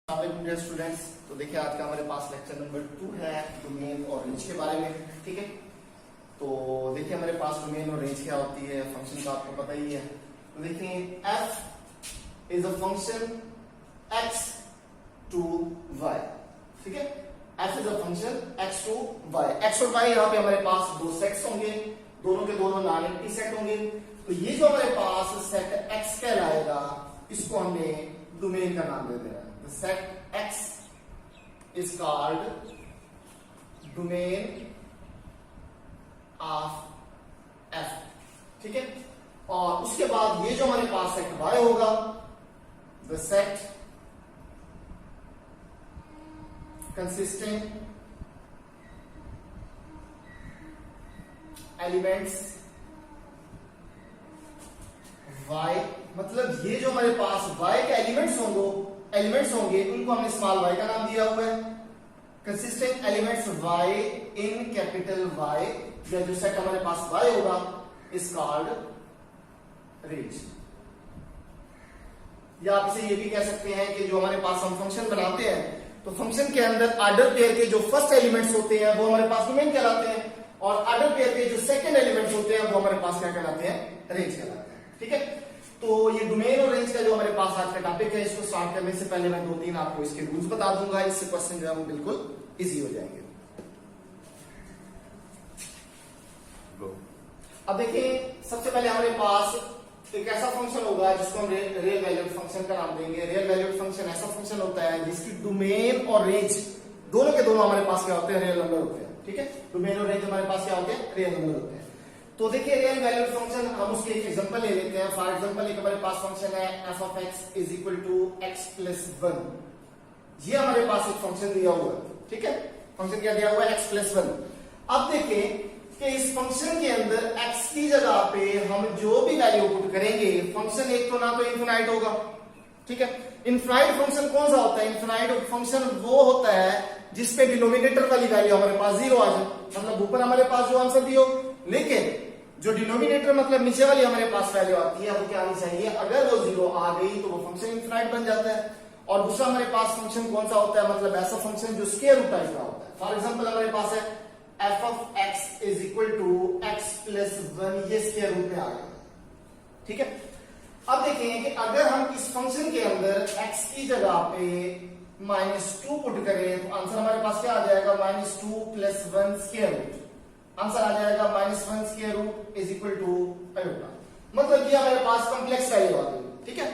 Dear students, तो देखिए आज का हमारे पास लेक्चर नंबर 2 है डोमेन और रेंज के बारे में। ठीक है, तो देखिए हमारे पास डोमेन और रेंज क्या होती है, फंक्शन का आपको पता ही है। तो देखिए f is a function x to y। ठीक है, f is a function x to y। x और y यहाँ पे हमारे पास दो सेट्स होंगे, दोनों के दोनों नॉन एम्प्टी सेट होंगे। तो ये जो हमारे पास सेट x कहलाएगा, इसको हमने डोमेन का नाम दे देना। The set X is called domain of F। ठीक है, और उसके बाद ये जो हमारे पास सेट Y होगा, the set consisting elements Y, मतलब ये जो हमारे पास Y के एलिमेंट्स होंगे उनको हमने स्मॉल y का नाम दिया हुआ है। Consisting elements y in capital Y, या जो सेट हमारे पास y होगा इज कॉल्ड रेंज। या आप इसे ये भी कह सकते हैं कि जो हमारे पास हम फंक्शन बनाते हैं, तो फंक्शन के अंदर ऑर्डर पेयर के जो फर्स्ट एलिमेंट्स होते हैं वो हमारे पास डोमेन कहलाते हैं, और ऑर्डर पेयर के जो सेकंड एलिमेंट्स होते हैं वो हमारे पास क्या कहलाते हैं, रेंज कहलाते हैं। ठीक है, तो ये डोमेन और रेंज का जो हमारे पास आज का टॉपिक है, इसको स्टार्ट करने से पहले मैं 2-3 आपको इसके रूल्स बता दूंगा। इससे क्वेश्चन जो है वो बिल्कुल इजी हो जाएंगे। अब देखिए, सबसे पहले हमारे पास एक ऐसा फंक्शन होगा जिसको हम रियल वैल्यूड फंक्शन का नाम देंगे। रियल वैल्यूड फंक्शन ऐसा फंक्शन होता है जिसकी डोमेन और रेंज दोनों के दोनों हमारे पास क्या होते हैं, रियल नंबर होते हैं। ठीक है, डोमेन और रेंज हमारे पास क्या होते हैं, रियल नंबर होते हैं। तो देखिए रियल वैल्यूड फंक्शन, हम उसके एक एग्जांपल ले लेते हैं। फॉर एग्जांपल एक हमारे पास फंक्शन है f of x is equal to x plus 1। ये हमारे पास एक फंक्शन दिया हुआ है। ठीक है, फंक्शन क्या दिया हुआ है, x प्लस 1। अब देखें कि इस फंक्शन के अंदर x की जगह पे हम जो भी वैल्यू पुट करेंगे, फंक्शन एक तो ना तो इनफिनाइट होगा। ठीक है, इनफिनाइट फंक्शन कौन सा होता है, इनफिनाइट फंक्शन वो होता है जिसपे डिनोमिनेटर वाली वैल्यू हमारे पास 0 आ जाए, मतलब ऊपर हमारे पास जो आंसर दियो, लेकिन जो डिनोमिनेटर मतलब नीचे वाली हमारे पास वैल्यू आती है वो क्या आनी चाहिए, अगर वो 0 आ गई तो वो फंक्शन इनफिनाइट बन जाता है। और दूसरा हमारे पास फंक्शन कौन सा होता है, मतलब ऐसा फंक्शन जो स्क्वायर रूट टाइप का होता है। फॉर एग्जांपल हमारे पास है f of x is equal to x plus 1, ये स्क्वायर रूट में आ गया। ठीक है, अब देखें कि अगर हम इस फंक्शन के अंदर x की जगह पे -2 पुट करें तो आंसर हमारे पास क्या आ जाएगा, -2 प्लस 1 स्क्वायर रूट। आंसर आ जाएगा -1 square root is equal to iota, मतलब ये हमारे पास कॉम्प्लेक्स वैल्यू आ गई। ठीक है,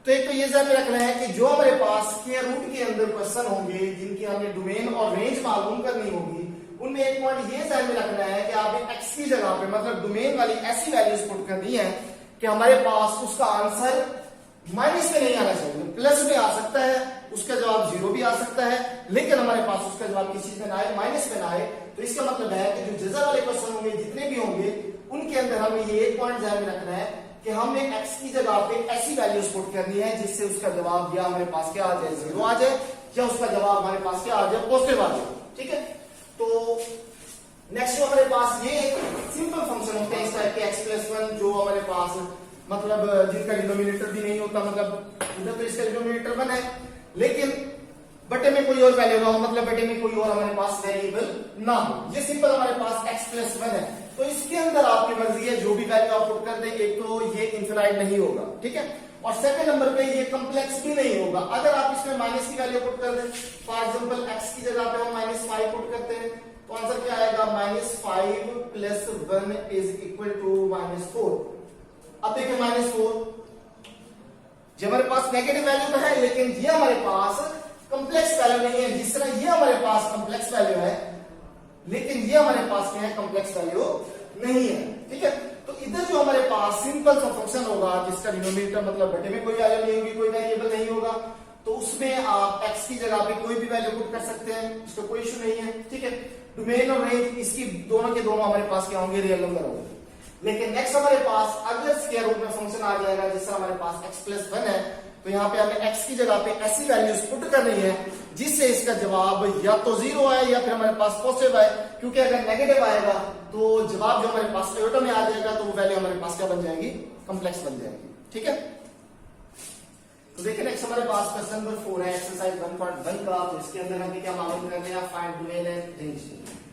तो एक तो ये ध्यान में रखना है कि जो हमारे पास स्क्वायर रूट के अंदर क्वेश्चन होंगे जिनकी हमें डोमेन और रेंज मालूम करनी होगी, उनमें एक पॉइंट ये ध्यान में रखना है कि आपने x की जगह पे मतलब डोमेन वाली ऐसी वैल्यूज पुट करनी है कि हमारे पास उसका आंसर माइनस में नहीं आना चाहिए, प्लस में आ सकता है, उसका जवाब 0 भी आ सकता है, लेकिन हमारे पास उसका जवाब किस चीज में ना आए, माइनस में ना आए। तो इसका मतलब है कि जो जजा वाले क्वेश्चन होंगे जितने भी होंगे उनके अंदर हमें ये एक पॉइंट ध्यान में रखना है कि हमने x की जगह पे ऐसी वैल्यूज पुट करनी है जिससे उसका जवाब या हमारे पास क्या आ जाए, 0 आ जाए, या उसका जवाब हमारे पास क्या आ जाए, पॉजिटिव आ जाए। ठीक है, तो नेक्स्ट जो हमारे पास ये सिंपल फंक्शन होते हैं इस टाइप के x प्लस 1, जो हमारे पास मतलब जिनका डिनोमिनेटर भी नहीं होता, मतलब इधर तो इसका डिनोमिनेटर 1 है लेकिन बटे में कोई और वैल्यू ना हो, मतलब बटे में कोई और हमारे पास वेरिएबल ना हो। ये सिंपल हमारे पास x प्लस 1 है, तो इसके अंदर आपकी मर्जी है जो भी वैल्यू आप पुट कर दें। एक तो ये इनफिनाइट नहीं होगा, ठीक है, और सेकंड नंबर पे ये कॉम्प्लेक्स भी नहीं होगा। अगर आप इसमें माइनस की वैल्यू पुट कर दें, फॉर एग्जांपल x की जगह पे हम -5 पुट करते हैं, तो आंसर क्या आएगा, -5 प्लस 1 इज इक्वल टू -4। अब देखिए -4 जो हमारे पास नेगेटिव वैल्यू तो है, लेकिन ये हमारे पास कॉम्प्लेक्स वैल्यू नहीं है। जिस तरह ये हमारे पास कॉम्प्लेक्स वैल्यू है, लेकिन ये हमारे पास क्या है, कॉम्प्लेक्स वैल्यू नहीं है। ठीक है, तो इधर जो हमारे पास सिंपल सा फंक्शन होगा जिसका डिनोमिनेटर मतलब बटे में कोई वैल्यू नहीं होगी, कोई वेरिएबल नहीं होगा, तो उसमें आप x की जगह पे कोई भी वैल्यू पुट कर सकते हैं, इसका कोई इशू नहीं है। ठीक है, डोमेन और रेंज इसकी दोनों के दोनों हमारे पास क्या होंगे, रियल नंबर होंगे। लेकिन नेक्स्ट हमारे पास अगर स्क्वायर रूट में फंक्शन आ जाएगा, जैसे हमारे पास x प्लस 1 है, तो यहाँ पे हमें x की जगह पे ऐसी वैल्यूज पुट करनी है जिससे इसका जवाब या तो 0 आए या फिर हमारे पास पॉजिटिव आए, क्योंकि अगर नेगेटिव आएगा तो जवाब जो हमारे पास आयोटा में आ जाएगा, तो वो वैल्यू हमारे पास क्या बन जाएगी, कॉम्प्लेक्स बन जाएगी। ठीक है, तो देखिए नेक्स्ट हमारे पास क्वेश्चन नंबर 4 है एक्सरसाइज 1.1 का। तो इसके अंदर हमें क्या मालूम करना है, फाइंड डोमेन एंड रेंज।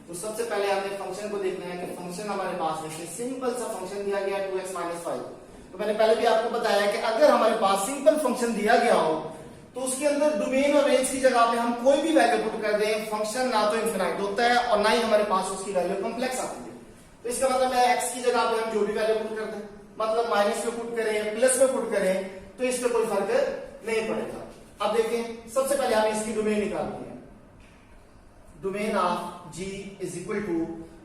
तो सबसे पहले हमने फंक्शन को देखना है कि फंक्शन हमारे पास देखिए सिंपल सा फंक्शन दिया गया 2x - 5। तो मैंने पहले भी आपको बताया कि अगर हमारे पास सिंपल फंक्शन दिया गया हो तो उसके अंदर डोमेन और रेंज की जगह पे हम कोई भी वैल्यू पुट कर दें, फंक्शन ना तो इनफिनाइट होता है और ना ही हमारे पास उसकी वैल्यू कॉम्प्लेक्स आती है। तो इसका मतलब है x की जगह पे हम जो भी वैल्यू पुट कर दें, मतलब माइनस में पुट करें प्लस में पुट करें, तो इसमें कोई फर्क नहीं पड़ेगा। अब देखें सबसे पहले हमें इसकी डोमेन निकालनी है, domain of g is equal to,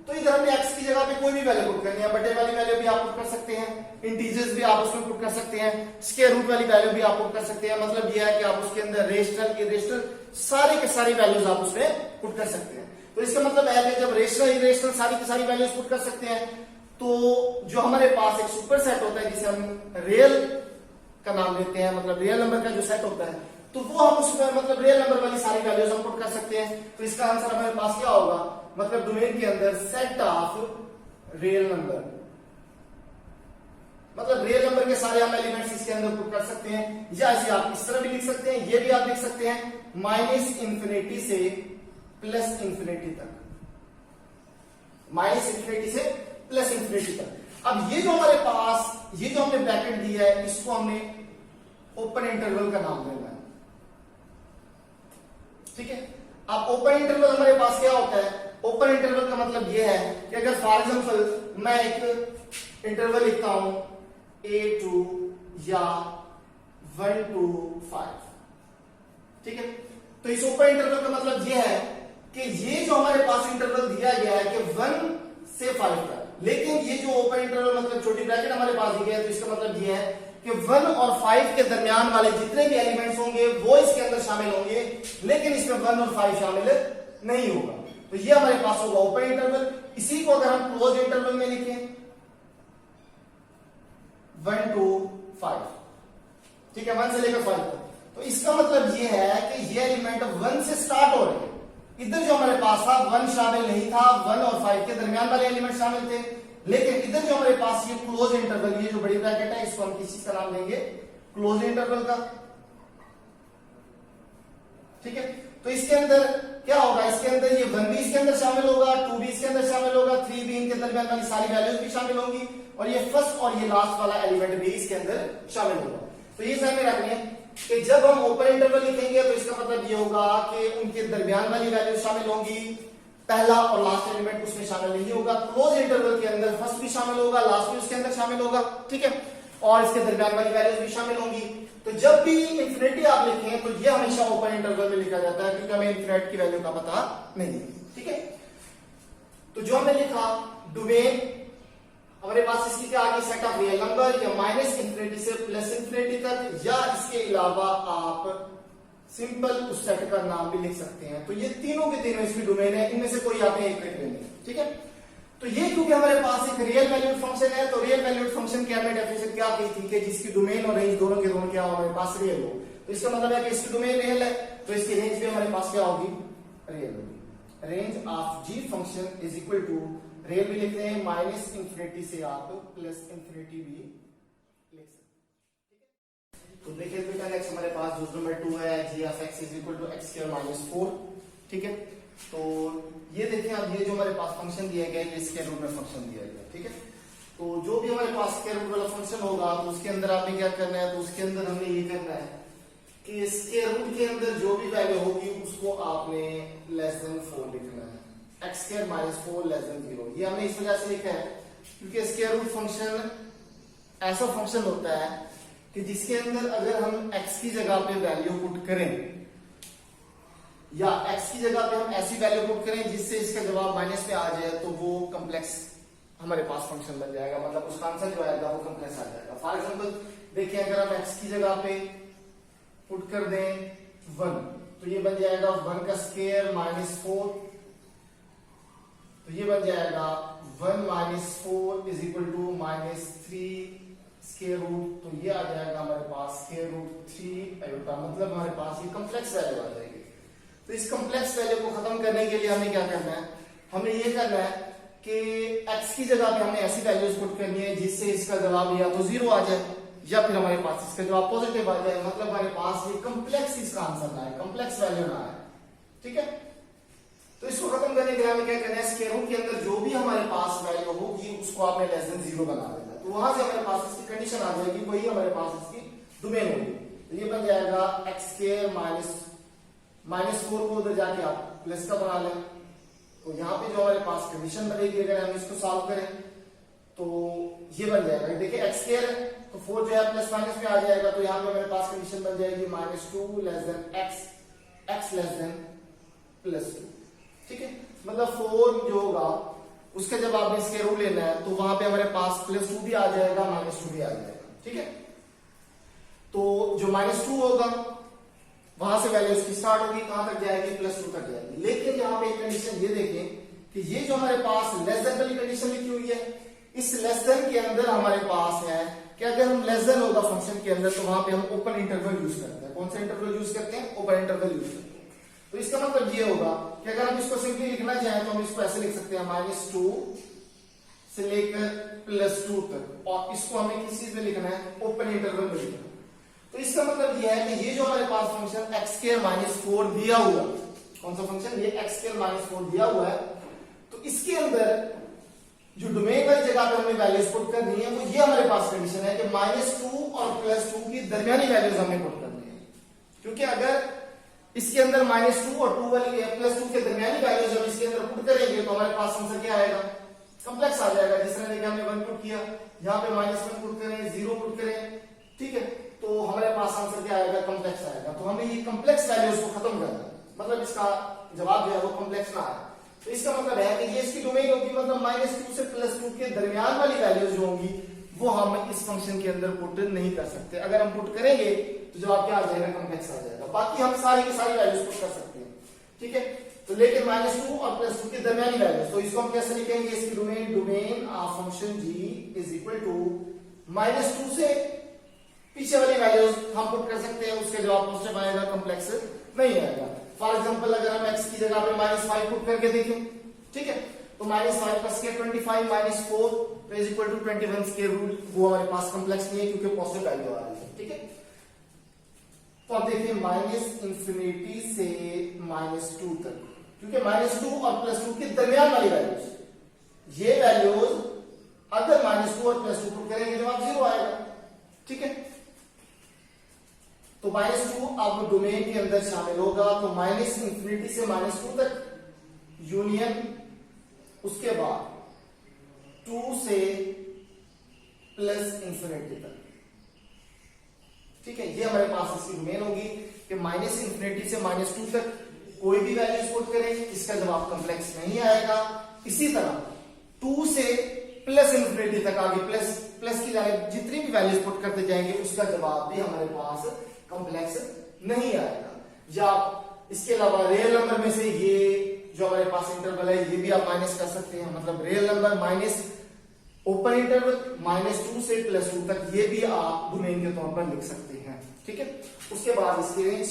तो इधर हमने x की जगह पे कोई भी वैल्यू पुट करनी है, बटे वाली वैल्यू भी आप पुट कर सकते हैं, इंटीजर्स भी आप उसमें पुट कर सकते हैं, स्क्वायर रूट वाली वैल्यू भी आप पुट कर सकते हैं। मतलब यह है कि आप उसके अंदर रेशनल इरेशनल सारे के सारी वैल्यूज आप उसमें पुट कर सकते हैं। तो इसका मतलब है कि जब रेशनल इरेशनल सारी की सारी वैल्यूज पुट कर सकते हैं तो जो हमारे पास एक सुपर सेट होता है जिसे हम रियल का नाम लेते हैं, मतलब रियल नंबर का जो सेट होता है, तो वो हम उसमें मतलब रियल नंबर वाली सारी वैल्यूज हम पुट कर सकते हैं। तो इसका आंसर हमारे पास क्या होगा, मतलब डोमेन के अंदर सेट ऑफ रियल नंबर, मतलब रियल नंबर के सारे हम एलिमेंट्स इसके अंदर पुट कर सकते हैं। या इसे आप इस तरह भी लिख सकते हैं, ये भी आप लिख सकते हैं माइनस इंफिनिटी से प्लस इंफिनिटी तक, माइनस इंफिनिटी से प्लस इंफिनिटी तक। अब ये जो हमारे पास ये जो हमने ब्रैकेट दिया है इसको हमने ओपन इंटरवल का नाम देना है, ठीक है। अब ओपन इंटरवल हमारे पास क्या होता है, ओपन इंटरवल का मतलब यह है कि अगर फॉर एग्जांपल मैं एक इंटरवल लिखता हूं a2 या 1 to 5, ठीक है। तो इस ओपन इंटरवल का मतलब यह है कि ये जो हमारे पास इंटरवल दिया गया है कि 1 से 5 तक, लेकिन ये जो ओपन इंटरवल मतलब छोटी ब्रैकेट हमारे पास दी गया है, तो इसका मतलब यह है कि 1 और 5 के दरमियान वाले जितने भी एलिमेंट्स होंगे वो इसके अंदर शामिल होंगे, लेकिन इसमें 1 और 5 शामिल नहीं होगा। तो ये हमारे पास होगा ओपन इंटरवल। इसी को अगर हम क्लोज इंटरवल में लिखें 1 to 5, ठीक है, 1 से लेकर 5 तक, तो इसका मतलब ये है कि ये एलिमेंट 1 से स्टार्ट हो रहे हैं। इधर जो हमारे पास था 1 शामिल नहीं था, 1 और 5 के दरमियान वाले एलिमेंट शामिल थे, लेकिन इधर जो हमारे पास ये क्लोज इंटरवल, ये जो बड़ी ब्रैकेट है इसको हम किसी का नाम देंगे क्लोज इंटरवल का, ठीक है। तो इसके अंदर क्या होगा, इसके अंदर ये 1 भी इसके अंदर शामिल होगा, 2 भी इसके अंदर शामिल होगा, 3 भी, इनके दरमियान वाली सारी वैल्यूज भी शामिल होंगी, और ये फर्स्ट और ये लास्ट वाला एलिमेंट भी इसके अंदर शामिल होगा। तो ये ध्यान में रखनी है कि जब हम ओपन इंटरवल लिखेंगे तो इसका मतलब ये होगा कि उनके दरमियान वाली वैल्यूज शामिल होंगी, पहला और लास्ट एलिमेंट उसमें शामिल नहीं होगा। क्लोज इंटरवल के अंदर फर्स्ट भी शामिल होगा, लास्ट भी उसके अंदर शामिल होगा, ठीक है, और इसके दरमियान वाली वैल्यूज भी शामिल होंगी। तो जब भी इंफिनिटी आप लिखें तो ये हमेशा ओपन इंटरवल में लिखा जाता है, क्योंकि हमें इंफिनिटी की वैल्यू का पता नहीं है, ठीक है। तो जो हमने लिखा डोमेन हमारे पास इसकी क्या आ गई, सेट ऑफ रियल नंबर, या माइनस इंफिनिटी से प्लस इंफिनिटी तक, या इसके अलावा आप सिंपल उस सेट का नाम भी लिख सकते हैं। तो ये तीनों के तीनों इसकी डोमेन है, इनमें से कोई आपने एक लिख लेनी है, ठीक है। तो ये क्योंकि हमारे पास एक रियल वैल्यूड फंक्शन है, तो रियल वैल्यूड फंक्शन की हमने डेफिनेशन क्या की थी कि जिसकी डोमेन और रेंज दोनों के दोनों क्या हो हमारे पास रियल हो। तो इसका मतलब है कि इसकी डोमेन रियल है तो इसकी रेंज भी हमारे पास क्या होगी, रियल होगी। Range of G function is equal to, real भी लिखते हैं माइनस इंफिनिटी से आप प्लस इंफिनिटी भी लिख सकते हैं। तो देखिए बेटा नेक्स्ट हमारे पास जो नंबर 2 है, g of x is equal to x square minus 4, ठीक है। तो ये देखिए अब ये जो हमारे पास फंक्शन दिया गया है ये स्क्वायर रूट में फंक्शन दिया गया है, ठीक है। तो जो भी हमारे पास स्क्वायर रूट वाला फंक्शन होगा तो उसके अंदर आपने क्या करना है, तो उसके अंदर हमने ये करना है कि स्क्वायर रूट के अंदर जो भी वैल्यू होगी उसको आपने लेस देन 4 लिखना है, x square minus 4 less than 0। ये हमने इस वजह से लिखा है क्योंकि स्क्वायर रूट फंक्शन ऐसा फंक्शन होता है कि जिसके अंदर अगर हम x की जगह पे वैल्यू पुट करें या x की जगह पे हम ऐसी वैल्यू पुट करें जिससे इसका जवाब माइनस में आ जाए, तो वो कम्प्लेक्स हमारे पास फंक्शन बन जाएगा, मतलब उसका आंसर जो आएगा वो कम्प्लेक्स आ जाएगा। फॉर एग्जांपल देखिए अगर हम x की जगह पे पुट कर दें 1 तो ये बन जाएगा 1 का स्क्वायर माइनस 4, तो ये बन जाएगा 1 minus 4 is equal to minus 3 square root, तो ये आ जाएगा हमारे पास स्क्वायर रूट 3 आयोटा, मतलब हमारे पास ये कम्प्लेक्स वैल्यू आ जाएगी। तो इस कम्प्लेक्स वैल्यू को खत्म करने के लिए हमें क्या करना है, हमें ये करना है कि x की जगह पे हमने ऐसी वैल्यूज पुट करनी है जिससे इसका जवाब या तो 0 आ जाए या फिर हमारे पास इसका जवाब पॉजिटिव आ जाए, मतलब हमारे पास ये कम्प्लेक्स इसका आंसर ना है, कम्प्लेक्स वैल्यू ना है। ठीक है, तो इसको खत्म करने के लिए हमें क्या करना है, स्क्वायर रूट के अंदर जो भी हमारे पास वैल्यू होगी उसको आपने लेस देन 0 बना देना, तो वहां से हमारे पास इसकी कंडीशन आ जाएगी, वही हमारे पास इसकी डोमेन होगी। तो ये बन जाएगा एक्स स्क्वायर माइनस 4 को उधर जाके आप प्लस का बना लें, तो यहाँ पे जो हमारे पास कंडीशन बनेगी अगर हम इसको सॉल्व करें तो ये बन जाएगा। देखिए एक्स स्क्वायर है तो 4 जो है प्लस माइनस में आ जाएगा, तो यहाँ पे हमारे पास कंडीशन बन जाएगी -2 less than x less than +2। ठीक है, मतलब 4 जो होगा उसका जब आपने स्क्वायर रूट लेना है तो वहां पे हमारे पास +2 भी आ जाएगा, -2 भी आ जाएगा। ठीक है, तो जो -2 होगा वहां से वैल्यू उसकी स्टार्ट होगी, कहां तक जाएगी, +2 तक जाएगी। लेकिन यहाँ पे एक कंडीशन ये देखें कि ये जो हमारे पास लेस देन वाली कंडीशन लिखी हुई है, इस लेस देन के अंदर हमारे पास है कि अगर हम लेस देन होगा फंक्शन के अंदर तो वहां पे हम ओपन इंटरवल यूज करते हैं। कौन सा इंटरवल यूज करते हैं, ओपन इंटरवल यूज करते हैं। तो इसका मतलब ये होगा कि अगर हम इसको सिंपली लिखना चाहें तो हम इसको ऐसे लिख सकते हैं -2 से लेकर +2 तक, और इसको हमें किस चीज में लिखना है, ओपन इंटरवल में लिखना है। तो इसका मतलब यह है कि ये जो हमारे पास फंक्शन x² - 4 दिया हुआ, कौन सा फंक्शन, ये x² - 4 दिया हुआ है, तो इसके अंदर जो डोमेन वाली जगह पे हमें वैल्यूज पुट करनी है वो ये हमारे पास कंडीशन है कि -2 और +2 की दरमियानी वैल्यूज हमें पुट करनी है। क्योंकि अगर इसके अंदर -2 और 2 वाली +2 के दरमियानी वैल्यूज हम इसके अंदर पुट करेंगे तो हमारे पास आंसर क्या आएगा, कॉम्प्लेक्स आ जाएगा। जिस तरह देखिए हमने 1 पुट किया, यहाँ पे -1 पुट करें, 0 पुट करें, ठीक है, तो हमारे पास आंसर क्या आएगा, कॉम्प्लेक्स आएगा। तो हमें ये कॉम्प्लेक्स वैल्यूज को खत्म करना है, मतलब इसका जवाब जो है वो कॉम्प्लेक्स ना आए। तो इसका मतलब है कि ये इसकी डोमेन होगी, मतलब -2 से +2 के दरमियान वाली वैल्यूज जो होंगी वो हम इस फंक्शन के अंदर पुट नहीं कर सकते। अगर हम पुट करेंगे तो जवाब क्या आ जाएगा, कॉम्प्लेक्स आ जाएगा। बाकी हम सारी की सारी वैल्यूज पुट कर सकते हैं। ठीक है, तो लेकिन -2 और +2 की दरमियानी वैल्यूज, तो इसको हम कैसे लिखेंगे, इसकी domain of function g is equal to -2 से पीछे वाली वैल्यूज हम पुट कर सकते हैं, उसके जवाब पॉजिटिव आएगा, कॉम्प्लेक्स नहीं आएगा। फॉर एग्जांपल अगर हम x की जगह पे -5 पुट करके देखें, ठीक है, तो -5 का स्क्वायर 25 - 4 इज इक्वल टू 21 के रूल, वो हमारे पास कॉम्प्लेक्स नहीं है क्योंकि पॉजिटिव वैल्यू आ रही है। ठीक है, तो अब देखिए -∞ से -2 तक, क्योंकि -2 और +2 के दरमियान वाली वैल्यूज, ये वैल्यूज अगर -2 और +2 पुट करेंगे जवाब 0 आएगा। ठीक है, तो -2 अब डोमेन के अंदर शामिल होगा, तो -∞ से -2 तक यूनियन, उसके बाद 2 से +∞ तक। ठीक है, ये हमारे पास इसकी डोमेन होगी कि -∞ से -2 तक कोई भी वैल्यूज पुट करें इसका जवाब कॉम्प्लेक्स नहीं आएगा। इसी तरह 2 से +∞ तक आगे प्लस की जाने जितनी भी वैल्यूज पुट करते जाएंगे उसका जवाब भी हमारे पास कॉम्प्लेक्स नहीं आएगा। या इसके अलावा रियल नंबर में से ये जो हमारे पास इंटरवल है ये भी आप माइनस कर सकते हैं, मतलब real number minus open interval -2 से +2 तक, ये भी आप डोमेन के तौर पर लिख सकते हैं। ठीक है, उसके बाद इसकी रेंज,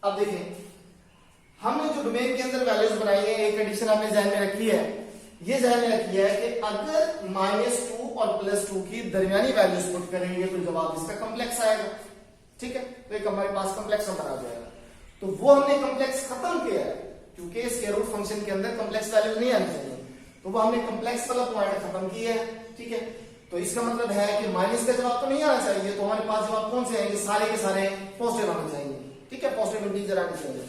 अब देखें हमने जो डोमेन के अंदर वैल्यूज बनाई है, एक कंडीशन आपने ध्यान में रखी है, ये ध्यान में रखी है कि अगर -2 और +2 की दरमियानी वैल्यूज पुट करेंगे तो जवाब इसका कॉम्प्लेक्स आएगा। ठीक है, तो एक हमारे पास कॉम्प्लेक्स नंबर आ जाएगा। तो वो हमने कॉम्प्लेक्स खत्म किया है क्योंकि स्क्वायर रूट फंक्शन के अंदर कॉम्प्लेक्स वैल्यूज नहीं आनी चाहिए, तो वो हमने कॉम्प्लेक्स वाला पॉइंट खत्म किया है। ठीक है, तो इसका मतलब है कि माइनस का जवाब तो नहीं आना चाहिए, तो हमारे पास जवाब कौन से आएंगे, सारे के सारे पॉजिटिव आने चाहिए। ठीक है, पॉजिटिव इंटीजर आने चाहिए।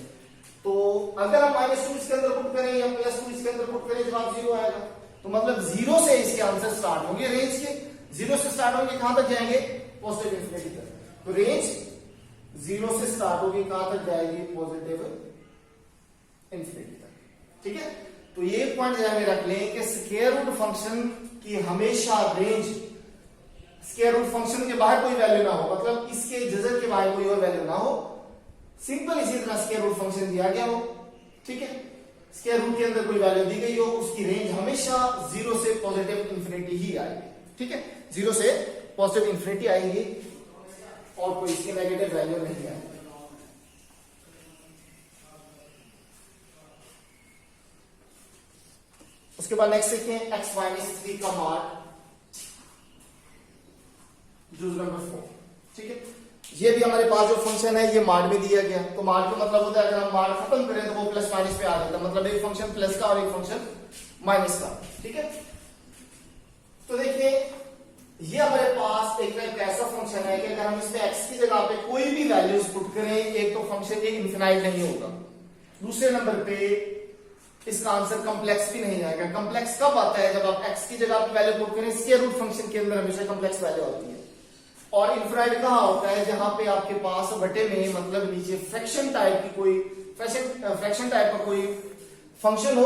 तो अगर हम -2 इसके अंदर पुट करें या +2 इसके अंदर पुट करें जवाब 0 आएगा। तो मतलब 0 से इसके आंसर स्टार्ट होंगे, रेंज के 0 से स्टार्ट होंगे, कहां तक जाएंगे, पॉजिटिव इंफिनिटी तक। तो रेंज 0 से स्टार्ट होगी, कहां तक जाएगी, पॉजिटिव इंफिनिटी तक। ठीक है, तो ये पॉइंट ध्यान में रख लें कि स्क्वायर रूट फंक्शन की हमेशा रेंज, स्क्वायर रूट फंक्शन के बाहर कोई वैल्यू ना हो, मतलब इसके जजर के बाहर कोई और वैल्यू ना हो, सिंपल इसी तरह स्क्वायर रूट फंक्शन दिया गया हो। ठीक है, स्क्वायर रूट के अंदर कोई वैल्यू दी गई हो, उसकी रेंज हमेशा 0 से पॉजिटिव इंफिनिटी ही आएगी। ठीक है, 0 से पॉजिटिव इंफिनिटी आएगी और कोई इसकी नेगेटिव वैल्यू नहीं आएगी। उसके बाद नेक्स्ट देखते हैं x - 3 का मान यूज नंबर 4। ठीक है, ये भी हमारे पास जो फंक्शन है ये माड में दिया गया। तो माड का मतलब होता है अगर हम माड खत्म करें तो वो प्लस माइनस पे आ जाता है, मतलब एक फंक्शन प्लस का और एक फंक्शन माइनस का। ठीक है, तो देखिए ये हमारे पास एक ऐसा फंक्शन है कि अगर हम इसमें x की जगह पे कोई भी वैल्यूज पुट करें, एक तो फंक्शन एक इनफिनाइट नहीं होगा, दूसरे नंबर पे इसका आंसर कॉम्प्लेक्स भी नहीं आएगा। कॉम्प्लेक्स कब आता है? जब आप x की जगह पे वैल्यू पुट करें, स्क्वायर रूट फंक्शन के अंदर हमेशा कॉम्प्लेक्स वैल्यू आती है। और इनफिनाइट कहां होता है? जहां पे आपके पास बटे में मतलब नीचे फ्रैक्शन टाइप की कोई फ्रैक्शन टाइप का कोई फंक्शन हो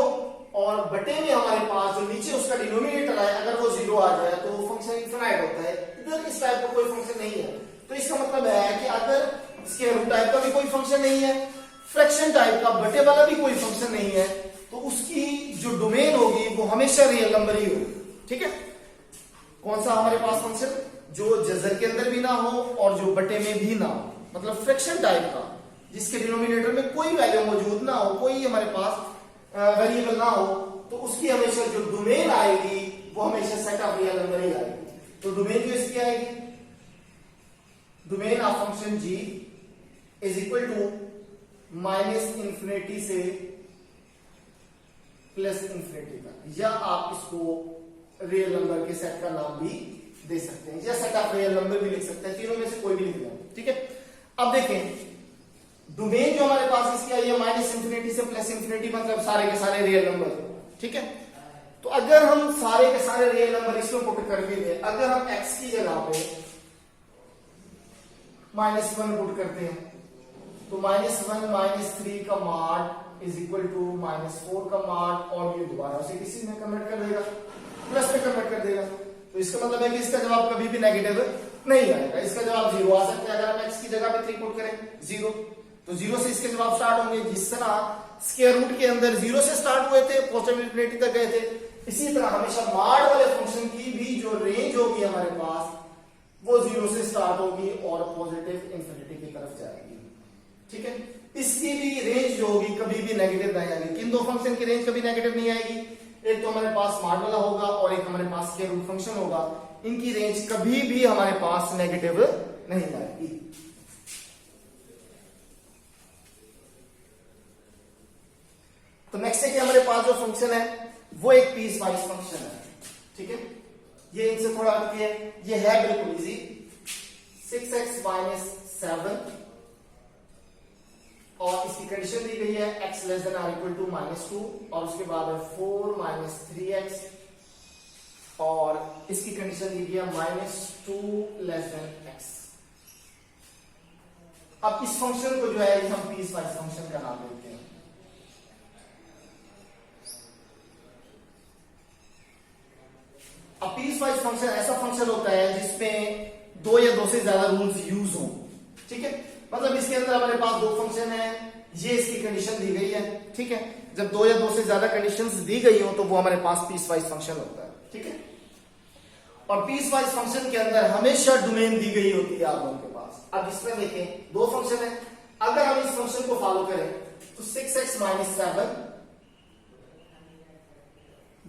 और बटे में हमारे पास जो नीचे उसका डिनोमिनेटर है अगर वो 0 आ जाए तो वो फंक्शन इनफिनाइट होता है। इधर इस टाइप का कोई फंक्शन नहीं है, तो इसका मतलब है कि अगर स्क्वायर रूट टाइप का भी कोई फंक्शन नहीं है, फ्रैक्शन टाइप का बटे वाला भी कोई फंक्शन नहीं है, तो उसकी जो डोमेन होगी वो हमेशा रियल नंबर ही होगी। ठीक है, कौन सा हमारे पास फंक्शन? जो जजर के अंदर भी ना हो और जो बटे में भी ना हो, मतलब फ्रैक्शन टाइप का जिसके डिनोमिनेटर में कोई वैल्यू मौजूद ना हो, कोई हमारे पास वेरिएबल ना हो, तो उसकी हमेशा जो डोमेन आएगी वो हमेशा सेट ऑफ रियल नंबर ही आएगी। तो डोमेन जो इसकी आएगी, domain of function g is equal to minus infinity से प्लस इंफिनिटी का, या आप इसको रियल नंबर के सेट का नाम भी दे सकते हैं, या सेट ऑफ रियल नंबर भी लिख सकते हैं, तीनों में से कोई भी लिख लें। ठीक है, अब देखें डोमेन जो हमारे पास इसकी आई है माइनस इंफिनिटी से प्लस इंफिनिटी, मतलब सारे के सारे रियल नंबर। ठीक है, तो अगर हम सारे के सारे रियल नंबर इसमें पुट करके दे, अगर हम x की जगह पे -1 पुट करते हैं तो -1 -3 का मॉड इज इक्वल टू -4 का मॉड, और ये दोबारा उसे किसी में कन्वर्ट कर देगा, प्लस में कन्वर्ट कर देगा। तो इसका मतलब है कि इसका जवाब कभी भी नेगेटिव नहीं आएगा, इसका जवाब 0 आ सकता है। अगर हम x की जगह पे 3 पुट करें 0, तो 0 से इसके जवाब स्टार्ट होंगे। जिस तरह स्क्वायर रूट के अंदर 0 से स्टार्ट हुए थे, पॉजिटिव इंफिनिटी तक गए थे, इसी तरह हमेशा मॉड वाले फंक्शन की भी जो रेंज होगी हमारे पास वो 0 से स्टार्ट होगी और पॉजिटिव इंफिनिटी की तरफ जाएगी। ठीक है, इसकी भी रेंज जो होगी कभी भी नेगेटिव नहीं आएगी। किन दो फंक्शन की रेंज कभी नेगेटिव नहीं आएगी? एक तो हमारे पास मॉड वाला होगा और एक हमारे पास स्क्वायर रूट फंक्शन होगा, इनकी रेंज कभी भी हमारे पास नेगेटिव नहीं आएगी। तो नेक्स्ट है कि हमारे पास जो फंक्शन है वो एक पीस वाइज फंक्शन है। ठीक है, ये इनसे थोड़ा हटके है, ये है बिल्कुल इजी, 6x - 7 और इसकी कंडीशन दी गई है x less than or equal to -2 और उसके बाद है 4 - 3x और इसकी कंडीशन दी गई है -2 लेस देन x। अब इस फंक्शन को जो है हम पीस वाइज फंक्शन का नाम देते हैं। अब पीस वाइज फंक्शन ऐसा फंक्शन होता है जिसमें 2 या 2 से ज्यादा रूल्स यूज हो। ठीक है, मतलब इसके अंदर हमारे पास 2 फंक्शन है, ये इसकी कंडीशन दी गई है। ठीक है, जब 2 या 2 से ज्यादा कंडीशंस दी गई हो तो वो हमारे पास पीस वाइज फंक्शन होता है। ठीक है, और पीस वाइज फंक्शन के अंदर हमेशा डोमेन दी गई होती है आप लोगों के पास। अब इसमें देखें 2 फंक्शन है, अगर हम इस फंक्शन को फॉलो करें तो 6x - 7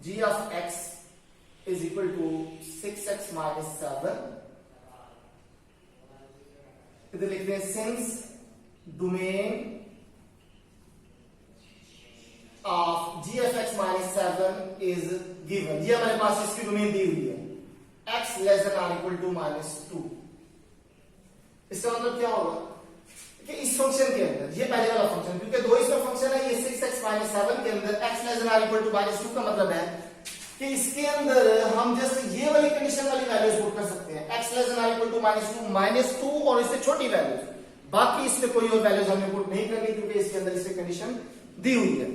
g of x is equal to 6x - 7, इधर लिखते हैं since domain of g of x - 7 is given, ये हमारे पास इसकी डोमेन दी हुई है x less than or equal to -2। इसका मतलब क्या होगा कि इस फंक्शन के अंदर, ये पहले वाला फंक्शन, क्योंकि 2 इसका फंक्शन है, ये 6x - 7 के अंदर x less than or equal to -2 का मतलब है कि इसके अंदर हम जस्ट ये वाली कंडीशन वाली वैल्यूज पुट कर सकते हैं, x less than or equal to -2 और इससे छोटी वैल्यूज, बाकी इसमें कोई और वैल्यूज हमें पुट नहीं करनी क्योंकि इसके अंदर इससे कंडीशन दी हुई है।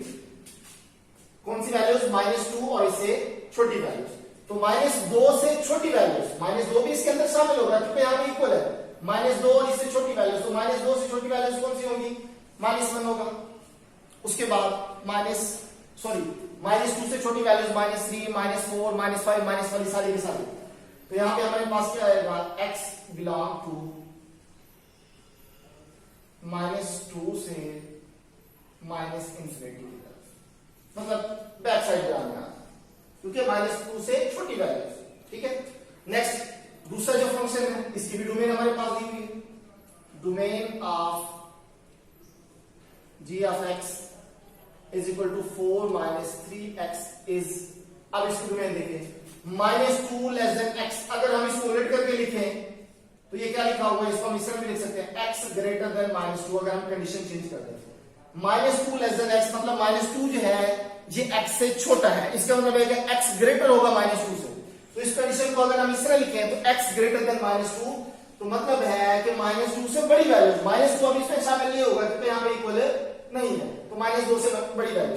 कौन सी वैल्यूज? -2 और इससे छोटी वैल्यूज। तो -2 से छोटी वैल्यूज, -2 भी इसके अंदर शामिल होगा क्योंकि यहां पे इक्वल है, -2 और इससे छोटी वैल्यूज, तो -2 से छोटी वैल्यूज कौन सी होंगी? -1 होगा। उसके बाद -2 से छोटी वैल्यूज -3, -4, -5, -1 सारी की सारी। तो यहां पे हमारे पास क्या आएगा? x बिलोंग टू -2 से -इंफिनिटी की तरफ, मतलब बैक साइड जाना, क्योंकि -2 से छोटी वैल्यूज। ठीक है, नेक्स्ट दूसरा जो फंक्शन है इसकी भी डोमेन हमारे पास दी हुई है, domain of g of x is equal to 4 minus 3x is, अब इसकी डोमेन देखें -2 लेस देन x, अगर हम इसको उलट करके लिखें तो ये क्या लिखा होगा, इसको हम इस तरह भी लिख सकते हैं x ग्रेटर देन -2, अगर हम कंडीशन चेंज कर दें -2 लेस देन x मतलब -2 जो है ये x से छोटा है, इसका मतलब है कि x ग्रेटर होगा -2 से। तो इस कंडीशन को अगर हम इस तरह लिखें तो x ग्रेटर देन -2, तो मतलब है कि -2 से बड़ी वैल्यू, -2 अब इसमें शामिल नहीं होगा क्योंकि यहाँ पे इक्वल नहीं है, तो -2 से बड़ी वैल्यू,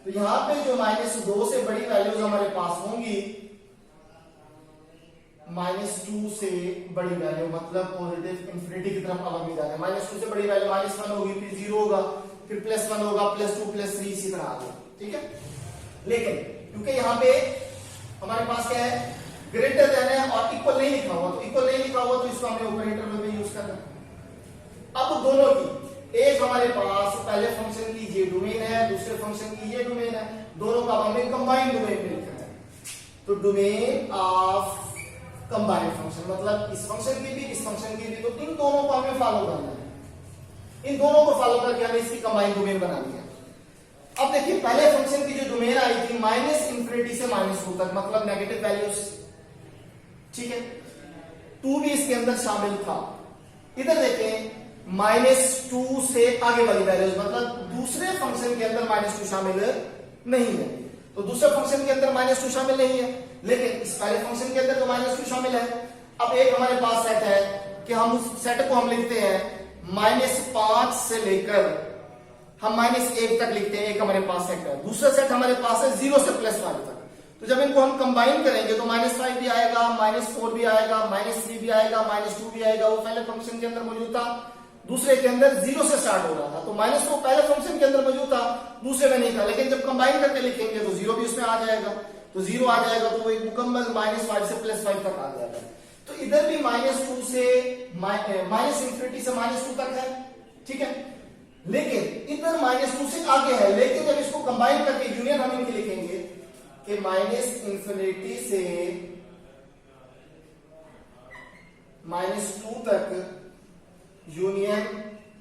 तो यहाँ पे जो -2 से बड़ी वैल्यूज हमारे पास होंगी, -2 से बड़ी वैल्यू मतलब पॉजिटिव इंफिनिटी की तरफ अब हम जा रहे हैं, -2 से बड़ी वैल्यू -1 होगी, फिर 0 होगा, फिर +1 होगा, +2 +3 इसी तरह आगे, ठीक है। लेकिन क्योंकि यहाँ पे हमारे पास क्या है, ग्रेटर देन है और इक्वल नहीं लिखा हुआ, तो इक्वल नहीं लिखा हुआ तो इसको हमने ऑपरेटर में यूज करना। अब दोनों की, एक हमारे पास पहले फंक्शन की ये डोमेन है, दूसरे फंक्शन की ये डोमेन है, दोनों का हमें कंबाइंड डोमेन में लिखना है, तो डोमेन ऑफ कंबाइंड फंक्शन मतलब इस फंक्शन की भी इस फंक्शन की भी, तो इन दोनों को हमें फॉलो करना है, इन दोनों को फॉलो करके हमें इसकी कंबाइंड डोमेन बनानी है। अब देखिए पहले फंक्शन की जो डोमेन आई थी -इंफिनिटी से -2 तक मतलब नेगेटिव वैल्यूज, ठीक है, 2 भी इसके अंदर शामिल था। इधर देखें -2 से आगे वाली वैल्यूज मतलब दूसरे फंक्शन के अंदर -2 शामिल नहीं है, तो दूसरे फंक्शन के अंदर -2 शामिल नहीं है, लेकिन इस पहले फंक्शन के अंदर तो -2 शामिल है। अब एक हमारे पास सेट है कि हम उस सेट को हम लिखते हैं -5 से लेकर हम -1 तक लिखते हैं, एक हमारे पास सेट है, दूसरा सेट हमारे पास है 0 से +5 तक, तो जब इनको हम कंबाइन करेंगे तो -5 भी आएगा, -4 भी आएगा, -3 भी आएगा, -2 भी आएगा, वो पहले फंक्शन के अंदर मौजूद था, दूसरे के अंदर 0 से स्टार्ट हो रहा था, तो -2 पहले फंक्शन के अंदर मौजूद था, दूसरे में नहीं था, लेकिन जब कंबाइन करके लिखेंगे तो 0 भी उसमें आ जाएगा, तो 0 आ जाएगा तो वो एक मुकम्मल -5 से +5 तक आ जाएगा। तो इधर भी -2 से -इंफिनिटी से -2 तक है, ठीक है, लेकिन इधर -2 से आगे है, लेकिन जब इसको कंबाइन करके यूनियन हम इनके लिखेंगे कि -इंफिनिटी से -2 तक यूनियन,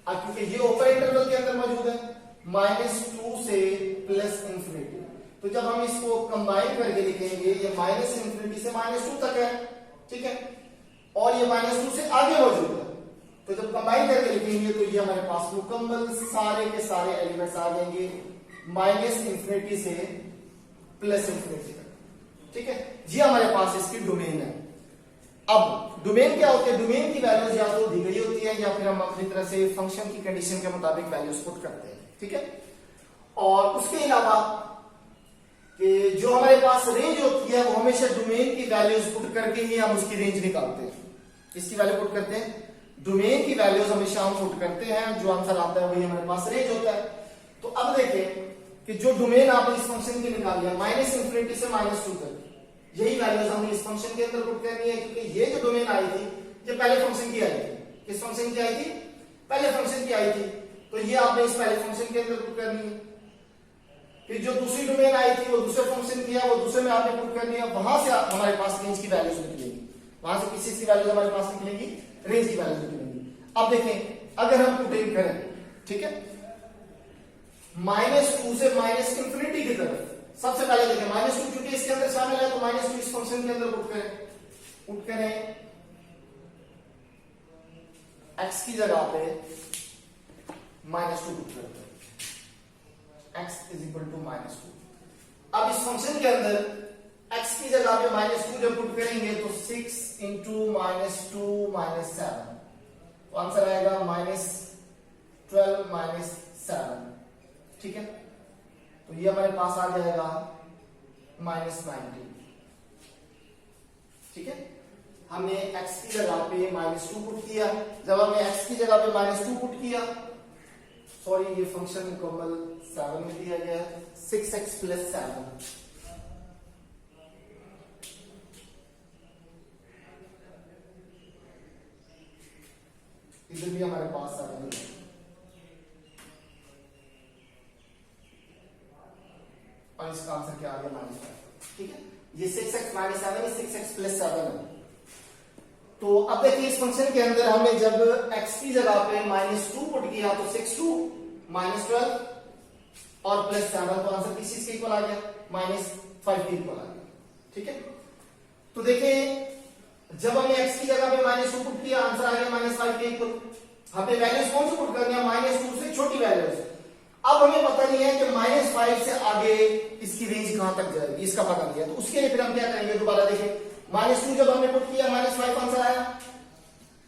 क्योंकि ये ऑपरेटर के अंदर मौजूद है, -2 से +इंफिनिटी, तो जब हम इसको कंबाइन करके लिखेंगे ये -इंफिनिटी से -2 तक है, ठीक है, और ये -2 से आगे मौजूद है, तो जब कंबाइन करके लिखेंगे तो ये हमारे पास मुकम्मल सारे के सारे एलिमेंट्स आ जाएंगे -इंफिनिटी से +इंफिनिटी तक, ठीक है, ये हमारे पास इसकी डोमेन है। अब डोमेन क्या होती है, डोमेन की वैल्यूज या तो दी गई होती है या फिर हम अपनी तरह से फंक्शन की कंडीशन के मुताबिक वैल्यूज पुट करते हैं, ठीक है। और उसके अलावा कि जो हमारे पास रेंज होती है वो हमेशा डोमेन की वैल्यूज पुट करके ही हम उसकी रेंज निकालते हैं, किसकी वैल्यू पुट करते हैं, डोमेन की वैल्यूज हमेशा हम पुट करते हैं, जो आंसर आता है वही हमारे पास रेंज होता है। तो अब देखें कि जो डोमेन आपने इस फंक्शन की निकाली है -इंफिनिटी से -2 तक, यही वैल्यूज हमें इस फंक्शन के अंदर पुट करनी है, क्योंकि ये जो डोमेन आई थी ये पहले फंक्शन की आई थी, किस फंक्शन की आई थी, पहले फंक्शन की आई थी, तो ये आपने इस पहले फंक्शन के अंदर पुट करनी है। फिर जो दूसरी डोमेन आई थी वो दूसरे फंक्शन की है, वो दूसरे में आपने पुट करनी है, वहां से हमारे पास रेंज की वैल्यूज निकलेगी, वहां से किसी की वैल्यूज हमारे पास निकलेगी, रेंज की वैल्यूज निकलेगी। अब देखें अगर हम पुटिंग करें, ठीक है, -2 से -इंफिनिटी की तरफ, सबसे पहले देखें -2 क्योंकि इसके अंदर शामिल है, तो -2 इस फंक्शन के अंदर पुट करें x की जगह पे -2 पुट करते हैं, x इज इक्वल टू -2। अब इस फंक्शन के अंदर x की जगह पे -2 जब पुट करेंगे तो 6 इंटू -2 -7, तो आंसर आएगा -12 -7, ठीक है, तो ये हमारे पास आ जाएगा -90, ठीक है। हमने x की जगह पे -2 पुट किया, जब हमने x की जगह पे -2 पुट किया, सॉरी ये फंक्शन मुकम्मल 7 में दिया गया है, 6x + 7, इधर भी हमारे पास 7 है, और इसका आंसर क्या आ गया -5, ठीक है, ये 6x - 7 है, 6x + 7 है। तो अब देखिए इस फंक्शन के अंदर हमने जब x की जगह पे -2 पुट किया तो 6 2 -12 और +7, तो आंसर किस चीज के इक्वल आ गया, -5 के इक्वल आ गया। ठीक है, तो देखिए जब हमने x की जगह पे -2 पुट किया आंसर आ गया -5 के इक्वल। हमें वैल्यूज कौन सी पुट करनी है, -2 से छोटी वैल्यूज। अब हमें पता नहीं है कि -5 से आगे इसकी रेंज कहां तक जाएगी, इसका पता नहीं है। तो उसके लिए फिर हम क्या करेंगे, दोबारा देखें, -2 जब हमने पुट किया -5 आंसर आया।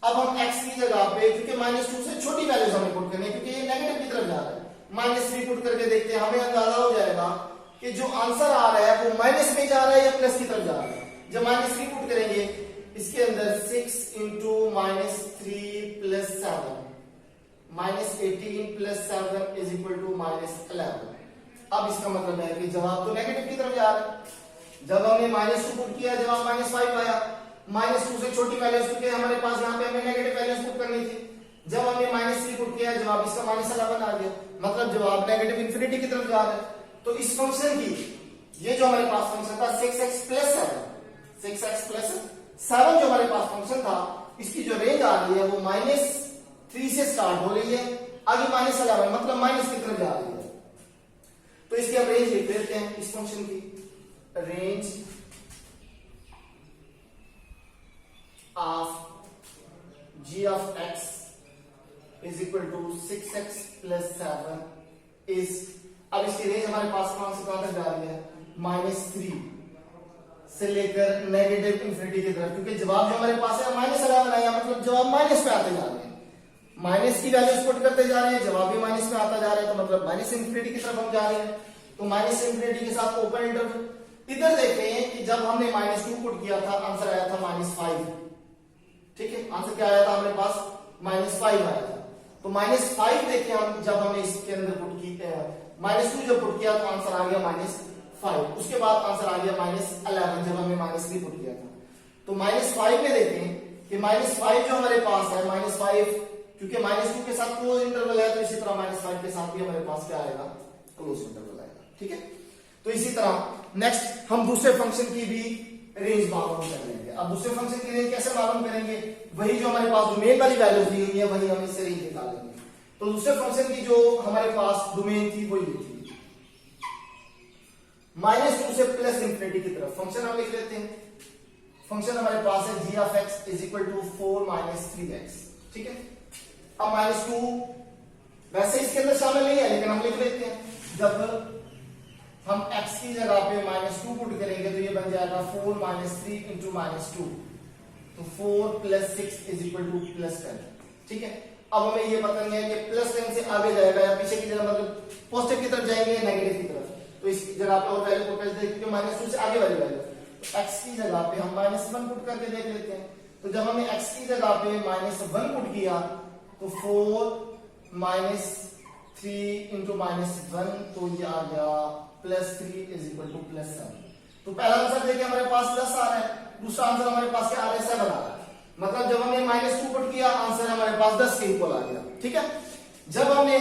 अब हम x की जगह पे, क्योंकि -2 से छोटी वैल्यूज हमें पुट करनी है क्योंकि ये नेगेटिव की तरफ जा रहा है, -3 पुट करके देखते हैं, हमें अंदाजा हो जाएगा कि जो आंसर आ रहा है वो माइनस में जा रहा है या प्लस की तरफ जा रहा है। जब -3 पुट करेंगे इसके अंदर 6 into -3 plus 7 -18 plus 7 is equal to -11। अब इसका मतलब है कि जवाब तो नेगेटिव की तरफ जा रहा है। जब हमने -2 पुट किया जवाब -5 आया। -2 से छोटी वैल्यूज क्योंकि हमारे पास यहाँ पे हमें नेगेटिव वैल्यूज पुट करनी थी। जब हमने -3 पुट किया जवाब इसका -11 आ गया, मतलब जवाब नेगेटिव इंफिनिटी की तरफ जा रहा है। तो इस फंक्शन की ये जो हमारे पास फंक्शन था 6x प्लस 7 जो हमारे पास फंक्शन था, इसकी जो रेंज आ रही है वो -3 से स्टार्ट हो रही है, आगे -11 मतलब माइनस की तरफ जा रही है। तो इसकी हम रेंज लिख देते हैं, इस फंक्शन की range of g of x is equal to 6x plus 7 is, अब इसकी रेंज हमारे पास कहां से कहां तक जा रही है, -3 से लेकर नेगेटिव इंफिनिटी की तरफ, क्योंकि जवाब जो हमारे पास है -11 आया, मतलब जवाब माइनस पे आते जा रहे हैं। माइनस की वैल्यूज पुट करते जा रहे हैं, जवाब भी माइनस में आता जा रहा है, तो मतलब माइनस इंफिनिटी की तरफ हम जा रहे हैं। तो माइनस इंफिनिटी के साथ ओपन इंटरवल। इधर देखें कि जब हमने -2 पुट किया था आंसर आया था -5। ठीक है, आंसर क्या आया था हमारे पास, -5 आया था। तो -5 देखें हम, जब हमने इसके अंदर पुट की -2 जब पुट किया तो आंसर आ गया -5। उसके बाद आंसर आ गया -11 जब हमने -3 पुट किया था। तो -5 में देखें कि -5 जो हमारे पास है, -5 क्योंकि -2 के साथ क्लोज इंटरवल है, तो इसी तरह -5 के साथ भी हमारे पास क्या आएगा, क्लोज इंटरवल आएगा। ठीक है, तो इसी तरह नेक्स्ट हम दूसरे फंक्शन की भी रेंज मालूम कर लेंगे। अब दूसरे फंक्शन की रेंज कैसे मालूम करेंगे, वही जो हमारे पास डोमेन वाली वैल्यूज दी हुई है वही हम इससे रेंज निकालेंगे। तो दूसरे फंक्शन की जो हमारे पास डोमेन थी वही थी -2 से प्लस इंफिनिटी की तरफ। फंक्शन हम लिख लेते हैं, फंक्शन हमारे पास है g of x is equal to 4 - 3x। ठीक है, अब -2 वैसे इसके अंदर शामिल नहीं है लेकिन हम लिख लेते हैं। जब हम x की जगह पे -2 पुट करेंगे तो ये बन जाएगा 4 - 3 इंटू -2, तो 4 + 6 इज इक्वल टू +10। ठीक है, अब हमें ये पता नहीं है कि +10 से आगे जाएगा या पीछे की तरफ, मतलब पॉजिटिव की तरफ जाएंगे या नेगेटिव की तरफ। तो इस जगह पे और वैल्यू पुट कर देते हैं क्योंकि -2 से आगे वाली वैल्यू। तो x की जगह पे हम -1 पुट करके देख लेते हैं। तो जब हमने x की जगह पे -1 पुट किया तो 4 - 3 इंटू -1, तो ये आ गया +3 इज इक्वल टू +7। तो पहला आंसर देखिए हमारे पास 10 आ रहा है, दूसरा आंसर हमारे पास क्या आ रहा है, 7 आ रहा है। मतलब जब हमने -2 पुट किया आंसर हमारे पास 10 के इक्वल आ गया। ठीक है, जब हमने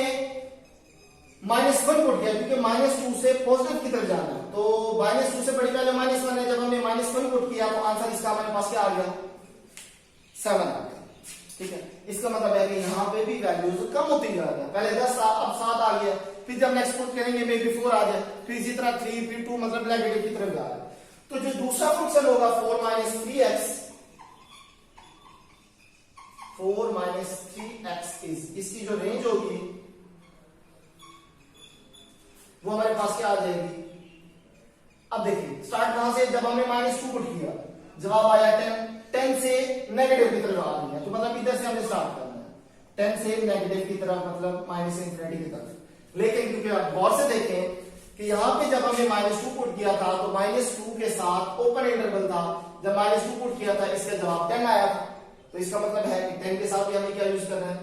-1 पुट किया क्योंकि -2 से पॉजिटिव की तरफ जाना है, तो -2 से बड़ी वैल्यू -1 है, जब हमने -1 पुट किया तो आंसर इसका हमारे पास क्या आ गया, 7 आ गया। ठीक है, इसका मतलब है कि यहाँ पे भी वैल्यूज कम होती जा रही है, पहले 10 था अब 7 आ गया, फिर जब नेक्स्ट पुट करेंगे मे बी 4 आ जाए, फिर इसी तरह 3 फिर 2, मतलब नेगेटिव की तरफ जा रहा है। तो जो दूसरा फंक्शन होगा 4 - 3x इज, इसकी जो रेंज होगी वो हमारे पास क्या आ जाएगी। अब देखिए स्टार्ट कहां से, जब हमने -2 पुट किया जवाब आया 10 से नेगेटिव की तरफ आ रही है, तो मतलब इधर से हमें स्टार्ट करना है 10 से नेगेटिव की तरफ, मतलब -∞ की तरफ। लेकिन क्योंकि आप गौर से देखें कि यहाँ पे जब हमने -2 पुट किया था तो -2 के साथ ओपन इंटरवल था, जब -2 पुट किया था इसका जवाब 10 आया था। तो इसका मतलब है कि 10 के साथ भी हमें क्या यूज करना है,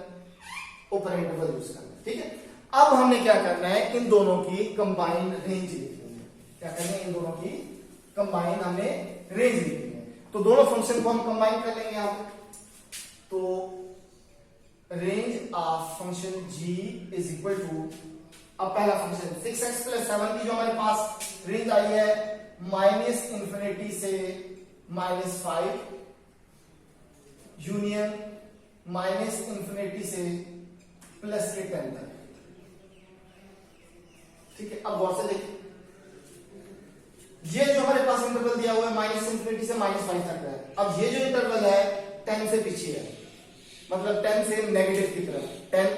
ओपन इंटरवल यूज करना है। ठीक है, अब हमने क्या करना है, इन दोनों की कंबाइंड रेंज लिखनी है। क्या करना है, इन दोनों की कंबाइंड हमें रेंज लिखनी है। तो दोनों फंक्शन को हम कंबाइन कर लेंगे यहाँ पे। तो range of function g is equal to, अब पहला फंक्शन 6x + 7 की जो हमारे पास रेंज आई है -∞ से -5, यूनियन माइनस इंफिनिटी से प्लस के 10 तक। ठीक है, अब गौर से देखिए, ये जो हमारे पास इंटरवल दिया हुआ है माइनस इंफिनिटी से -5 तक है। अब ये जो इंटरवल है 10 से पीछे है, मतलब 10 से नेगेटिव की तरफ 10,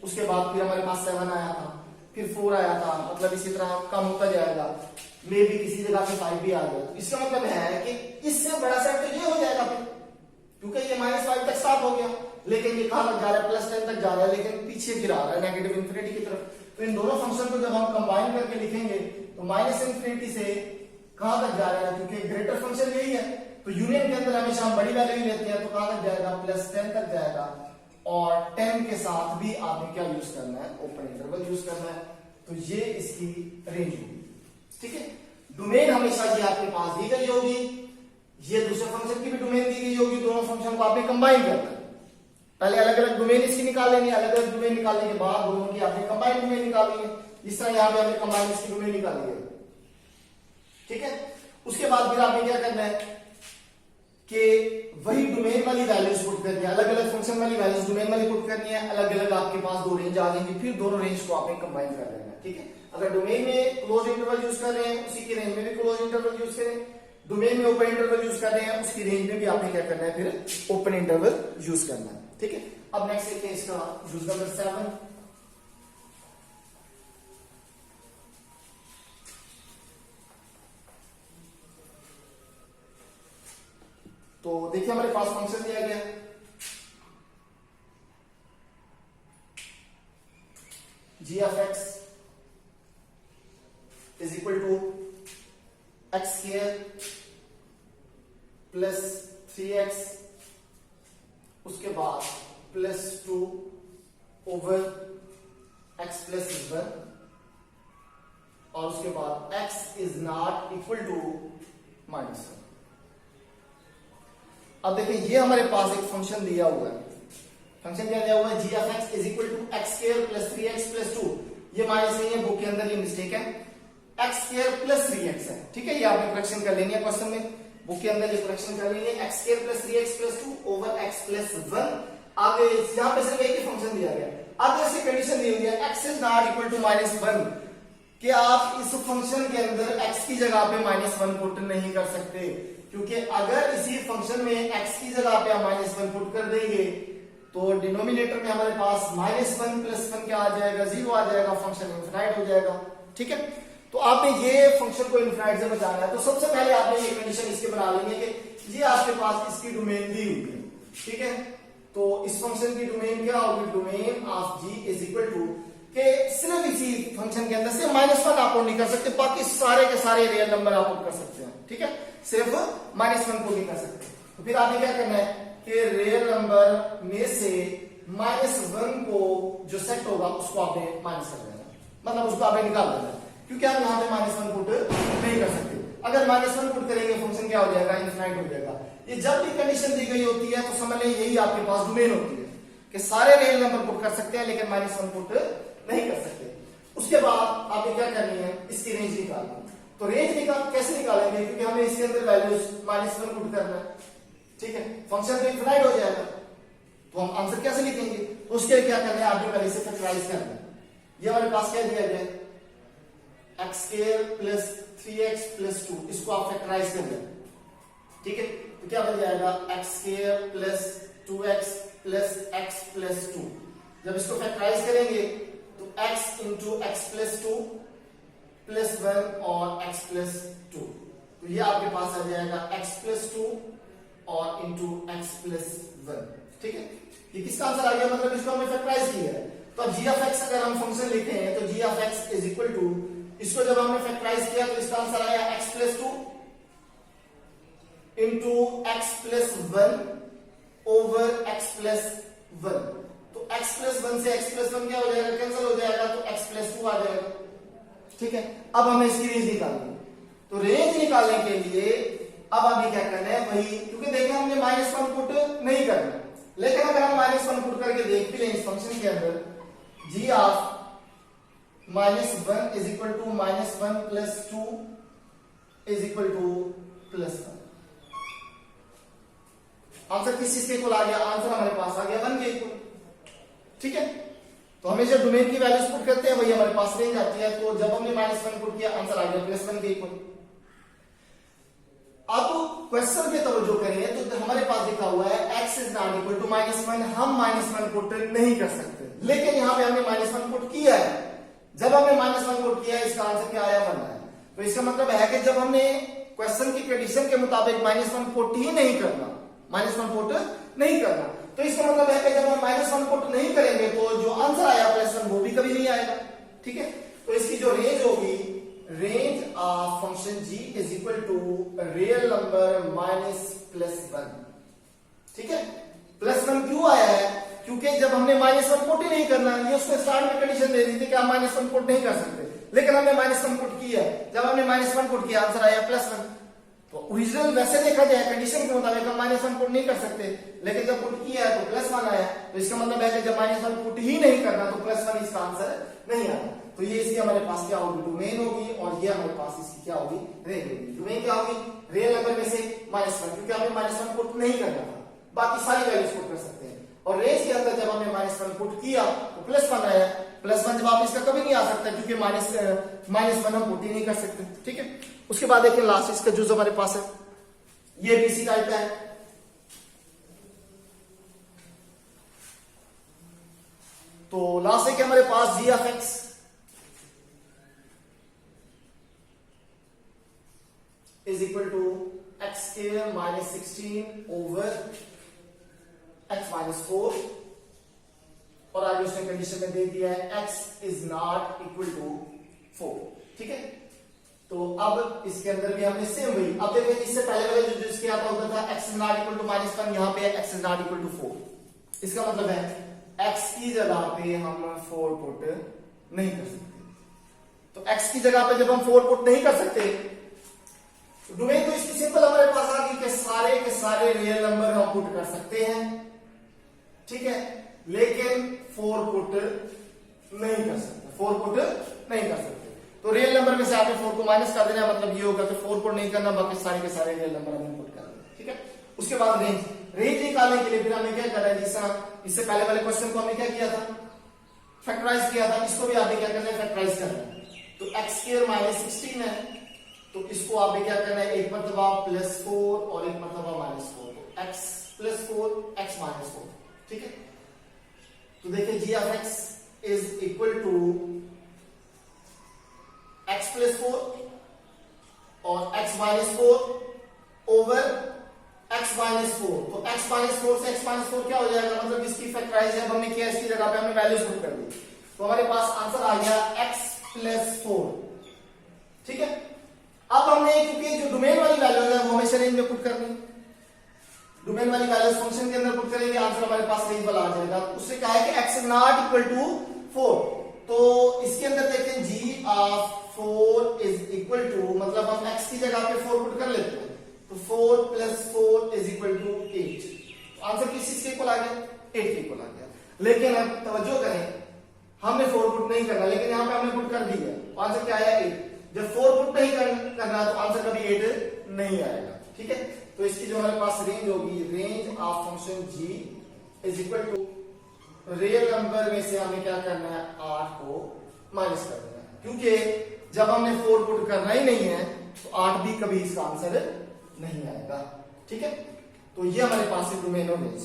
उसके बाद फिर हमारे पास 7 आया था, फिर 4 आया था, मतलब इसी तरह कम होता जाएगा, मे भी किसी जगह पे 5 भी आ गया। तो इसका मतलब है कि इससे बड़ा सेट तो ये हो जाएगा फिर, क्योंकि ये -5 तक स्टार्ट हो गया, लेकिन ये कहां तक जा रहा है, +10 तक जा रहा है, लेकिन पीछे गिरा रहा है नेगेटिव इंफिनिटी की तरफ। तो इन दोनों फंक्शन को जब हम कंबाइन करके लिखेंगे तो माइनस इंफिनिटी से कहां तक जा रहा है, क्योंकि ग्रेटर फंक्शन यही है, तो यूनियन के अंदर हमेशा हम बड़ी वैल्यू ही लेते हैं, तो कहां तक जाएगा, +10 तक जाएगा। और 10 के साथ भी आपने क्या यूज करना है, ओपन इंटरवल यूज करना है। तो ये इसकी रेंज होगी। ठीक है, डोमेन हमेशा ये आपके पास दी गई होगी, ये दूसरे फंक्शन की भी डोमेन दी गई होगी, दोनों फंक्शन को आपने कंबाइन करना है। पहले अलग अलग डोमेन इसकी निकाल लेनी है, अलग अलग डोमेन निकालने के बाद दोनों की आपने कंबाइन डोमेन निकालनी है। इस तरह यहां पे हमने कंबाइन इसकी डोमेन निकाली है। ठीक है, उसके बाद फिर आपने क्या करना है कि वही डोमेन वाली वैल्यूज पुट करनी है, अलग अलग फंक्शन वाली वैल्यूज डोमेन वाली पुट करनी है, अलग अलग आपके पास दो रेंज आ जाएंगी, फिर दोनों रेंज को आपने कंबाइन कर लेना है। ठीक है, अगर डोमेन में क्लोज इंटरवल यूज कर रहे हैं, उसी की रेंज में भी क्लोज इंटरवल यूज करें, डोमेन में ओपन इंटरवल यूज कर रहे हैं, उसकी रेंज में भी आपने क्या करना है, फिर ओपन इंटरवल यूज करना है। ठीक है, अब नेक्स्ट देखिए इसका यूज नंबर 7। तो देखिए हमारे पास फंक्शन दिया गया g of x is equal to x square plus 3x, उसके बाद +2 ओवर x प्लस 1, और उसके बाद x is not equal to -1। अब देखिए ये हमारे पास एक फंक्शन दिया हुआ है, फंक्शन क्या दिया हुआ है, g of x is equal to x square plus 3x plus 2। ये माइनस नहीं है, बुक के अंदर ये मिस्टेक है, एक्स स्क्वायर प्लस 3x है। ठीक है, ये आपने करेक्शन कर लेनी है क्वेश्चन में, बुक के अंदर ये करेक्शन कर लेनी है, x square plus 3x plus 2 over x plus 1। आगे यहां पे सिर्फ एक ही फंक्शन दिया गया, आगे से कंडीशन दी हुई है x is not equal to -1, कि आप इस फंक्शन के अंदर x की जगह पे -1 पुट नहीं कर सकते, क्योंकि अगर इसी फंक्शन में x की जगह पे हम -1 पुट कर देंगे तो डिनोमिनेटर में हमारे पास -1 प्लस 1 क्या आ जाएगा, 0 आ जाएगा, फंक्शन इनफिनाइट हो जाएगा। ठीक है, तो आपने ये फंक्शन को इनफिनाइट से बचाना है, तो सबसे पहले आपने ये कंडीशन इसके बना लेंगे कि ये आपके पास इसकी डोमेन दी हुई है। ठीक है, तो इस फंक्शन की डोमेन क्या होगी, domain of g is equal to के सिर्फ इसी फंक्शन के अंदर से -1 आप नहीं कर सकते, बाकी सारे के सारे रियल नंबर आप पुट कर सकते हैं। ठीक है, सिर्फ -1 को नहीं कर सकते। तो फिर आपने क्या करना है कि रियल नंबर में से -1 को जो सेट होगा उसको आपने माइनस कर देना, मतलब उसको आपने निकाल देना, क्योंकि आप यहाँ पे -1 पुट नहीं कर सकते। अगर -1 पुट करेंगे फंक्शन क्या हो जाएगा, इनफिनाइट हो जाएगा। ये जब भी कंडीशन दी गई होती है तो समझ लें यही आपके पास डोमेन होती है कि सारे रियल नंबर पुट कर सकते हैं लेकिन -1 पुट नहीं कर सकते। उसके बाद आपने क्या करनी है, इसकी रेंज निकालनी। तो रेंज कैसे निकालेंगे, क्योंकि हमें इसके अंदर वैल्यूज -1 पुट करना है। ठीक है, फंक्शन तो इनफिनाइट हो जाएगा, तो हम आंसर कैसे लिखेंगे, तो उसके लिए क्या करना है, आपने पहले से फैक्टराइज करना है। ये हमारे पास क्या दिया गया, x square plus 3x plus 2, इसको आप फैक्टराइज कर लें। ठीक है, तो क्या बन जाएगा, x square plus 2x plus x plus 2। जब इसको फैक्टराइज करेंगे तो x into x plus 2 plus 1 और x प्लस 2, तो ये आपके पास आ जाएगा x प्लस 2 और इंटू एक्स प्लस 1। ठीक है, ये किसका आंसर आ गया, मतलब इसको हमने फैक्टराइज किया है। तो अब g of x अगर हम फंक्शन लिखते हैं तो g of x is equal to, इसको जब हमने फैक्टराइज किया तो इसका आंसर आया x plus 2 into x plus 1 over x plus 1। तो x प्लस 1 से x प्लस 1 क्या हो जाएगा, कैंसिल हो जाएगा, तो x प्लस 2 आ जाएगा। ठीक है, अब हमें इसकी रेंज निकालनी है, तो रेंज निकालने के लिए अब अभी क्या करना है वही, क्योंकि देखिए हमने -1 पुट नहीं करना, लेकिन अगर हम -1 पुट करके देख भी लें इस फंक्शन के अंदर, g of -1 is equal to -1 plus 2 is equal to +1। Answer किस चीज के इक्वल आ गया, आंसर हमारे पास आ गया 1 के इक्वल। ठीक है, तो हमें जब डोमेन की वैल्यूज पुट करते हैं वही हमारे पास रेंज आती है। तो जब हमने -1 पुट किया आंसर आ गया +1 के इक्वल। अब क्वेश्चन पे तवज्जो करें तो हमारे पास लिखा हुआ है x is not equal to -1, हम -1 पुट नहीं कर सकते, लेकिन यहाँ पे हमने -1 पुट किया है। जब हमने -1 पुट किया इसका आंसर क्या आया, 1 आया। तो इसका मतलब है कि जब हमने क्वेश्चन की कंडीशन के मुताबिक -1 पुट ही नहीं करना, -1 पुट नहीं करना, तो इसका मतलब है कि जब हम -1 पुट नहीं करेंगे तो जो आंसर आया +1 वो भी कभी नहीं आएगा। ठीक है, तो इसकी जो रेंज होगी, range of function g is equal to real number -+1। ठीक है, +1 क्यों आया है, क्योंकि जब हमने -1 पुट ही नहीं करना, ये उसको स्टार्ट में कंडीशन दे दी थी कि आप -1 पुट नहीं कर सकते, लेकिन हमने -1 पुट किया। जब हमने -1 पुट किया आंसर आया +1। तो ओरिजिनल वैसे देखा जाए कंडीशन के मुताबिक हम -1 पुट नहीं कर सकते, लेकिन जब पुट किया तो +1 आया। तो इसका मतलब है कि जब -1 पुट ही नहीं करना तो +1 इसका आंसर नहीं आया। तो ये इसकी हमारे पास क्या होगी, डोमेन होगी, और ये हमारे पास इसकी क्या होगी, रेंज होगी। डोमेन क्या होगी, रियल नंबर में से -1, क्योंकि हमने -1 पुट नहीं करना था, बाकी सारी वैल्यूज पुट कर सकते हैं। और रेंज के अंदर जब हमने -1 पुट किया तो +1 आया। +1 जवाब इसका कभी नहीं आ सकता, क्योंकि -1 हम पुट ही नहीं कर सकते। ठीक है, उसके बाद देखिए लास्ट इसका जो हमारे पास है ये बीसी टाइप का है। तो लास्ट है कि हमारे पास g of x is equal to x² -16 over x -4, और आगे उसने कंडीशन में दे दिया है x is not equal to 4। ठीक है, तो अब इसके अंदर भी हमने सेम वही, अब देखिए इससे पहले वाले जो जिसके आता होता था x is not equal to -1, यहां पे x is not equal to 4। इसका मतलब है x की जगह पे हम 4 पुट नहीं कर सकते। तो x की जगह पे जब हम 4 पुट नहीं कर सकते, तो डोमेन तो इसकी सिंपल हमारे पास आ गई कि सारे के सारे रियल नंबर हम पुट कर सकते हैं। ठीक है, लेकिन 4 पुट नहीं कर सकते, 4 पुट नहीं कर सकते। तो रियल नंबर में से आपने 4 को माइनस कर देना, मतलब ये होगा कि 4 पुट नहीं करना, बाकी सारे के सारे रियल नंबर हमने पुट कर देना। ठीक है, उसके बाद रेंज निकालने के लिए फिर हमें क्या करना है, जैसा इससे पहले वाले क्वेश्चन को हमने क्या किया था, फैक्टराइज किया था, इसको भी आपने क्या करना है, फैक्टराइज करना है। तो x² -16 है, तो इसको आपने क्या करना है, एक मरतबा +4 और एक मरतबा -4, तो x +4 x -4। ठीक है, तो देखिए g of x is equal to x +4 और x -4 ओवर x -4। तो x -4 से x -4 क्या हो जाएगा, मतलब इसकी फैक्टराइज जब हमने किया इसकी जगह पे हमने वैल्यूज पुट कर दी, तो हमारे पास आंसर आ गया x +4। ठीक है, अब हमने क्योंकि जो डोमेन वाली वैल्यू है वो हमेशा रेंज में पुट करनी, डोमेन वाली वैल्यूज फंक्शन के अंदर पुट करेंगे, आंसर हमारे पास रेंज वाला आ जाएगा। उससे कहा है कि x is not equal to 4, तो इसके अंदर देखते हैं g of 4 is equal to, मतलब हम x की जगह पे 4 पुट कर लेते हैं, तो 4 + 4 इज इक्वल टू 8। आंसर किस चीज के इक्वल आ गया, 8 के इक्वल आ गया। लेकिन अब तवज्जो करें, हमने 4 पुट नहीं करना, लेकिन यहां पे हमने पुट कर दी है, तो आंसर क्या आया 8। जब 4 पुट नहीं करना तो आंसर कभी 8 नहीं आएगा। ठीक है, तो इसकी जो हमारे पास रेंज होगी, range of function g is equal to real number में से हमें क्या करना है, 8 को माइनस कर देना है, क्योंकि जब हमने 4 पुट करना ही नहीं है तो 8 भी कभी इसका आंसर नहीं आएगा। ठीक है, तो ये हमारे पास है डोमेन और रेंज।